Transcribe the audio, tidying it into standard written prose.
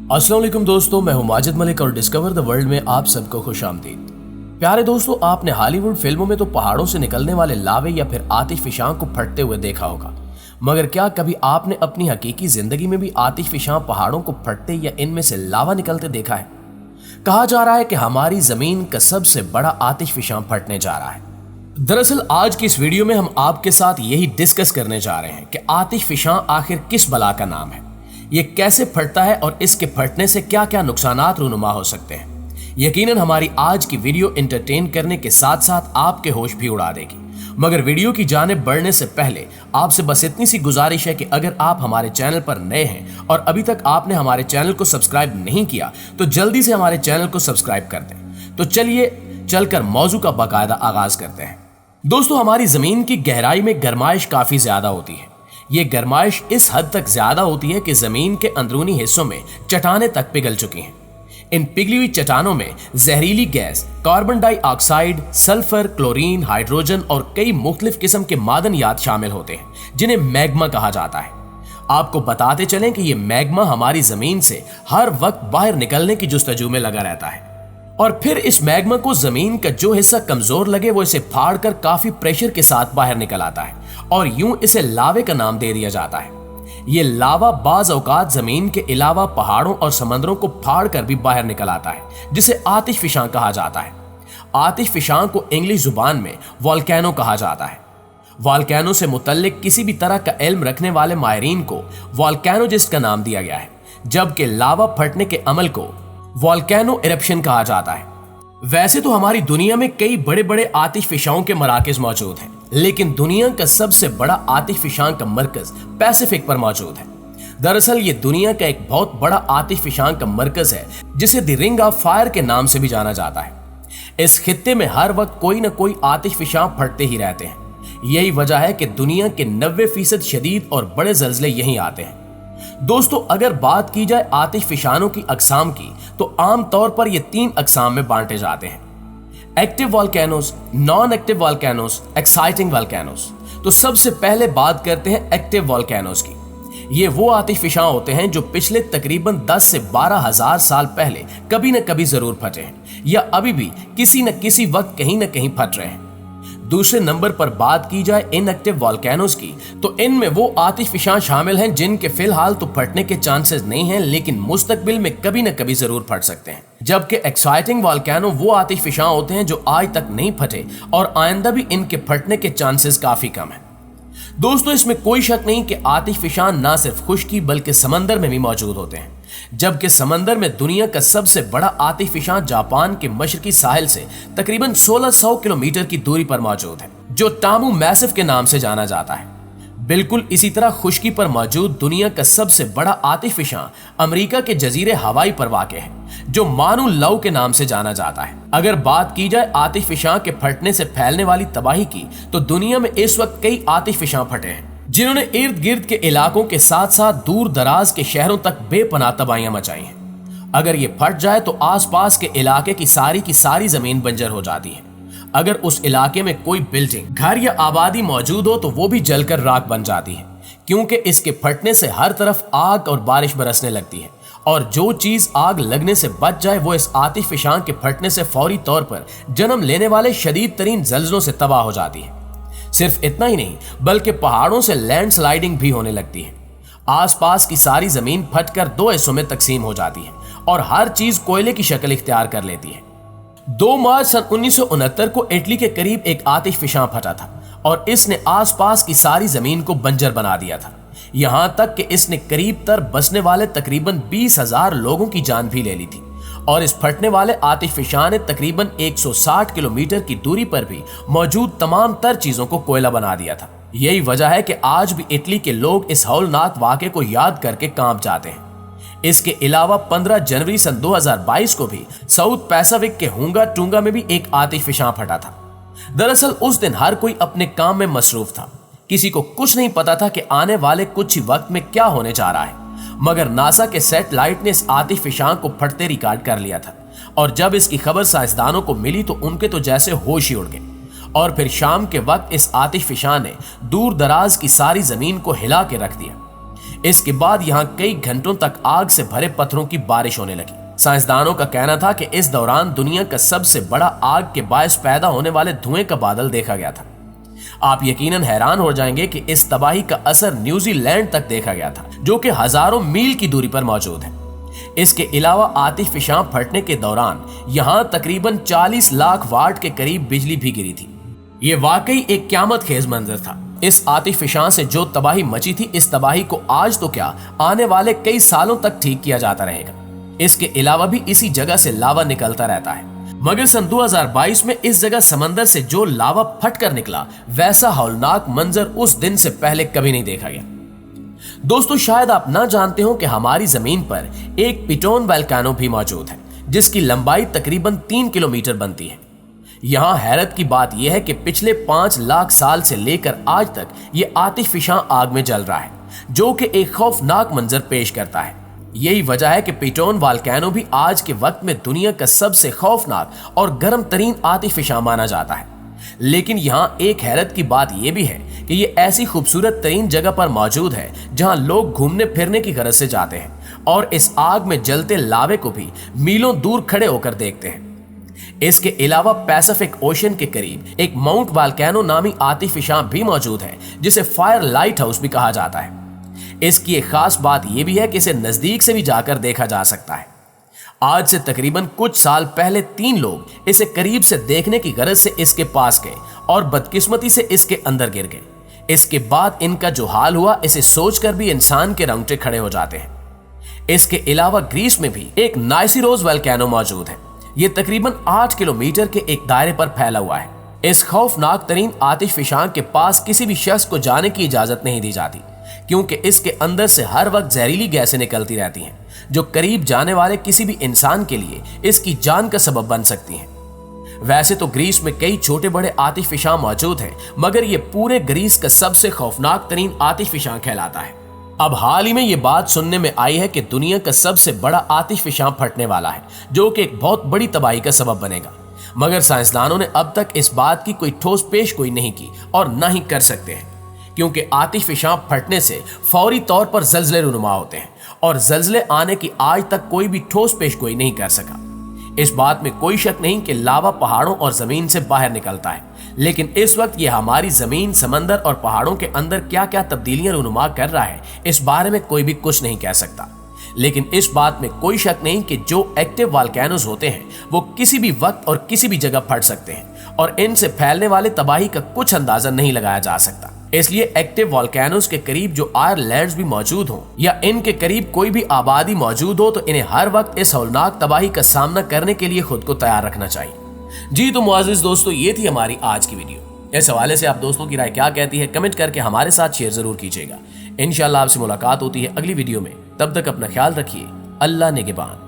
अस्सलाम वालेकुम दोस्तों, मैं हूं माजिद मलिक और डिस्कवर द वर्ल्ड में आप सबको खुश आमदीद। प्यारे दोस्तों, आपने हॉलीवुड फिल्मों में तो पहाड़ों से निकलने वाले लावे या फिर आतिशफिशां को फटते हुए देखा होगा, मगर क्या कभी आपने अपनी हकीकी जिंदगी में भी आतिशफिशां पहाड़ों को फटते या इनमें से लावा निकलते देखा है? कहा जा रहा है कि हमारी जमीन का सबसे बड़ा आतिशफिशां फटने जा रहा है। दरअसल आज की इस वीडियो में हम आपके साथ यही डिस्कस करने जा रहे हैं कि आतिशफिशां आखिर किस बला का नाम है, ये कैसे फटता है और इसके फटने से क्या क्या नुकसानात रूनुमा हो सकते हैं। यकीनन हमारी आज की वीडियो एंटरटेन करने के साथ साथ आपके होश भी उड़ा देगी, मगर वीडियो की जानिब बढ़ने से पहले आपसे बस इतनी सी गुजारिश है कि अगर आप हमारे चैनल पर नए हैं और अभी तक आपने हमारे चैनल को सब्सक्राइब नहीं किया तो जल्दी से हमारे चैनल को सब्सक्राइब कर दें। तो चलिए चलकर मौजू का बाकायदा आगाज करते हैं। दोस्तों, हमारी जमीन की गहराई में गर्माइश काफी ज्यादा होती है। ये गर्माइश इस हद तक ज्यादा होती है कि जमीन के अंदरूनी हिस्सों में चट्टानें तक पिघल चुकी हैं। इन पिघली हुई चट्टानों में जहरीली gas, carbon dioxide, sulphur, chlorine, hydrogen और कई मुख्तलिफ किस्म के मादनियात शामिल होते हैं, जिन्हें मैग्मा कहा जाता है। आपको बताते चलें कि ये मैग्मा हमारी जमीन से हर वक्त बाहर निकलने की जुस्तजू में लगा रहता है, और फिर इस मैग्मा को जमीन का जो हिस्सा कमजोर लगे वो इसे फाड़कर काफी प्रेशर के साथ बाहर निकल आता है, और यूं इसे लावे का नाम दे दिया जाता है। ये लावा बाज औकात जमीन के अलावा पहाड़ों और समंदरों को फाड़कर भी बाहर निकल आता है, जिसे आतिशफिशां कहा जाता है। आतिशफिशां को इंग्लिश जुबान में वोल्केनो कहा जाता है। वोल्केनो से मुतल्लिक किसी भी तरह का इल्म रखने वाले माहिरीन को वोल्केनोलॉजिस्ट का नाम दिया गया है, जबकि लावा फटने के अमल को वोल्केनो इरप्शन कहा जाता है। वैसे तो हमारी दुनिया में कई बड़े बड़े आतिशफिशाओं के मराकज मौजूद हैं, लेकिन दुनिया का सबसे बड़ा आतिशफिशां का मरकज पैसिफिक पर मौजूद है। दरअसल ये दुनिया का एक बहुत बड़ा आतिशफिशां का मरकज है, जिसे द रिंग ऑफ फायर के नाम से भी जाना जाता है। इस खित्ते में हर वक्त कोई न कोई आतिशफिशां फटते ही रहते हैं। यही वजह है कि दुनिया के 90% शदीद और बड़े जल्जले यहीं आते हैं। दोस्तों, अगर बात की जाए आतिशफिशानों की अकसाम की, तो आम तौर पर ये 3 अकसाम में बांटे जाते हैं: active volcanoes, non active volcanoes, exciting volcanoes. तो सबसे पहले बात करते हैं एक्टिव वोल्केनोस की। ये वो आतिशफिशां होते हैं जो पिछले तकरीबन 10 से 12 हजार साल पहले कभी न कभी जरूर फटे हैं, या अभी भी किसी न किसी वक्त कहीं न कहीं फट रहे हैं। दूसरे नंबर पर बात की जाए इनएक्टिव वोल्केनोस की, तो इनमें वो आतिशफिशां शामिल हैं जिनके फिलहाल तो फटने के चांसेस नहीं हैं, लेकिन मुस्तकबिल में कभी न कभी जरूर फट सकते हैं। जबकि एक्साइटिंग वोल्केनो वो आतिशफिशां होते हैं जो आज तक नहीं फटे और आइंदा भी इनके फटने के चांसेस काफी कम हैं। दोस्तों, इसमें कोई शक नहीं कि आतिशफिशां ना सिर्फ खुश्की बल्कि समंदर में भी मौजूद होते हैं, जबकि समंदर में दुनिया का सबसे बड़ा आतिशफिशां जापान के मशरकी साहिल से तकरीबन 1600 किलोमीटर की दूरी पर मौजूद है, जो टामू मैसिव के नाम से जाना जाता है। बिल्कुल इसी तरह खुश्की पर मौजूद दुनिया का सबसे बड़ा आतिशफिशां अमेरिका के जजीरे हवाई पर वाक़ है, जो मानु लव के नाम से जाना जाता है। अगर बात की जाए आतिशफिशां के फटने से फैलने वाली तबाही की, तो दुनिया में इस वक्त कई आतिशफिशां फटे हैं, जिन्होंने इर्द गिर्द के इलाकों के साथ साथ दूर दराज के शहरों तक बेपनाह तबाहियां मचाई हैं। अगर ये फट जाए तो आसपास के इलाके की सारी जमीन बंजर हो जाती है। अगर उस इलाके में कोई बिल्डिंग, घर या आबादी मौजूद हो तो वो भी जलकर राख बन जाती है, क्योंकि इसके फटने से हर तरफ आग और बारिश बरसने लगती है, और जो चीज आग लगने से बच जाए वो इस आतिशफिशां के फटने से फौरी तौर पर जन्म लेने वाले शदीद तरीन जल्जलों से तबाह हो जाती है। सिर्फ इतना ही नहीं, बल्कि पहाड़ों से लैंडस्लाइडिंग भी होने लगती है। आसपास की सारी जमीन फटकर 2 हिस्सों में तकसीम हो जाती है और हर चीज कोयले की शक्ल इख्तियार कर लेती है। 2 मार्च सन 1969 को इटली के करीब एक आतिशफिशां फटा था और इसने आसपास की सारी जमीन को बंजर बना दिया था। यहां तक कि इसने करीब तर बसने वाले तकरीबन 20,000 लोगों की जान भी ले ली थी, और इस फटने वाले आतिशफिशां ने तकरीबन 160 किलोमीटर की दूरी पर भी मौजूद तमाम तर चीजों को कोयला बना दिया था। यही वजह है कि आज भी इटली के लोग इस हौलनाक वाक़े को याद करके कांप जाते हैं। इसके अलावा 15 जनवरी सन 2022 को भी साउथ पैसिफिक के हुंगा टूंगा में भी एक आतिशफिशां फटा था। दरअसल उस दिन हर कोई अपने काम में मसरूफ था, किसी को कुछ नहीं पता था कि आने वाले कुछ ही वक्त में क्या होने जा रहा है, मगर नासा के सैटेलाइट ने इस आतिशफिशां को फटते रिकॉर्ड कर लिया था, और जब इसकी खबर साइंसदानों को मिली तो उनके तो जैसे होश ही उड़ गए। और फिर शाम के वक्त इस आतिशफिशां ने दूर दराज की सारी जमीन को हिला के रख दिया। इसके बाद यहाँ कई घंटों तक आग से भरे पत्थरों की बारिश होने लगी। साइंसदानों का कहना था कि इस दौरान दुनिया का सबसे बड़ा आग के बायस पैदा होने वाले धुएं का बादल देखा गया था। आप यकीनन हैरान हो जाएंगे कि इस तबाही का असर न्यूजीलैंड तक देखा गया था, जो कि हजारों मील की दूरी पर मौजूद है। इसके अलावा आतिशफशां फटने के दौरान यहां तकरीबन 40 लाख वाट के करीब बिजली भी गिरी थी। ये वाकई एक क़यामत खेज मंजर था। इस आतिशफशां से जो तबाही मची थी, इस तबाही को आज तो क्या आने वाले कई सालों तक ठीक किया जाता रहेगा। इसके अलावा भी इसी जगह से लावा निकलता रहता है, मगर सन 2022 में इस जगह समंदर से जो लावा फटकर निकला, वैसा हौलनाक मंजर उस दिन से पहले कभी नहीं देखा गया। दोस्तों, शायद आप ना जानते हो कि हमारी जमीन पर एक पिटोन वोल्केनो भी मौजूद है, जिसकी लंबाई तकरीबन 3 किलोमीटर बनती है। यहाँ हैरत की बात यह है कि पिछले 5 लाख साल से लेकर आज तक ये आतिशफशां आग में जल रहा है, जो कि एक खौफनाक मंजर पेश करता है। यही वजह है कि पिटोन वोल्केनो भी आज के वक्त में दुनिया का सबसे खौफनाक और गर्म तरीन आतिशफशां माना जाता है। लेकिन यहाँ एक हैरत की बात यह भी है कि ये ऐसी खूबसूरत तरीन जगह पर मौजूद है जहाँ लोग घूमने फिरने की गरज से जाते हैं और इस आग में जलते लावे को भी मीलों दूर खड़े होकर देखते हैं। इसके अलावा पैसिफिक ओशन के करीब एक माउंट वोल्केनो नामी आतिशफशां भी मौजूद है, जिसे फायर लाइट हाउस भी कहा जाता है। इसकी एक खास बात यह भी है कि इसे नजदीक से भी जाकर देखा जा सकता है। आज से तकरीबन कुछ साल पहले 3 लोग इसे करीब से देखने की गरज से इसके पास गए और बदकिस्मती से इसके अंदर गिर गए। इसके बाद इनका जो हाल हुआ, इसे सोचकर भी इंसान के रोंगटे खड़े हो जाते हैं। इसके अलावा ग्रीस में भी एक नाइसिरोस वोल्केनो मौजूद है। ये तकरीबन 8 किलोमीटर के एक दायरे पर फैला हुआ है। इस खौफनाक तरीन आतिशफशां के पास किसी भी शख्स को जाने की इजाजत नहीं दी जाती, क्योंकि इसके अंदर से हर वक्त जहरीली गैसें निकलती रहती हैं, जो करीब जाने वाले किसी भी इंसान के लिए इसकी जान का सबब बन सकती हैं। वैसे तो ग्रीस में कई छोटे बड़े आतिशफशां मौजूद हैं, मगर ये पूरे ग्रीस का सबसे खौफनाक तरीन आतिशफशां कहलाता है। अब हाल ही में ये बात सुनने में आई है कि दुनिया का सबसे बड़ा आतिशफशां फटने वाला है, जो कि एक बहुत बड़ी तबाही का सबब बनेगा। मगर साइंसदानों ने अब तक इस बात की कोई ठोस पेशगोई नहीं की और न ही कर सकते हैं, क्योंकि आतिशफशां फटने से फौरी तौर पर ज़लज़ले रुनुमा होते हैं और ज़लज़ले आने की आज तक कोई भी ठोस पेशगोई नहीं कर सका। इस बात में कोई शक नहीं कि लावा पहाड़ों और जमीन से बाहर निकलता है, लेकिन इस वक्त यह हमारी जमीन, समंदर और पहाड़ों के अंदर क्या क्या तब्दीलियां रुनुमा कर रहा है, इस बारे में कोई भी कुछ नहीं कह सकता। लेकिन इस बात में कोई शक नहीं कि जो एक्टिव वोल्केनोज होते हैं वो किसी भी वक्त और किसी भी जगह फट सकते हैं और इनसे फैलने वाले तबाही का कुछ अंदाजा नहीं लगाया जा सकता। इसलिए एक्टिव वोल्केनोज के करीब जो आयरलैंड्स भी मौजूद हों या इनके करीब कोई भी आबादी मौजूद हो, तो इन्हें हर वक्त इस हौलनाक तबाही का सामना करने के लिए खुद को तैयार रखना चाहिए। जी तो मुआज़िज़ दोस्तों, ये थी हमारी आज की वीडियो। इस हवाले से आप दोस्तों की राय क्या कहती है, कमेंट करके हमारे साथ शेयर जरूर कीजिएगा। इंशाअल्लाह आपसे मुलाकात होती है अगली वीडियो में। तब तक अपना ख्याल रखिए। अल्लाह निगहबान।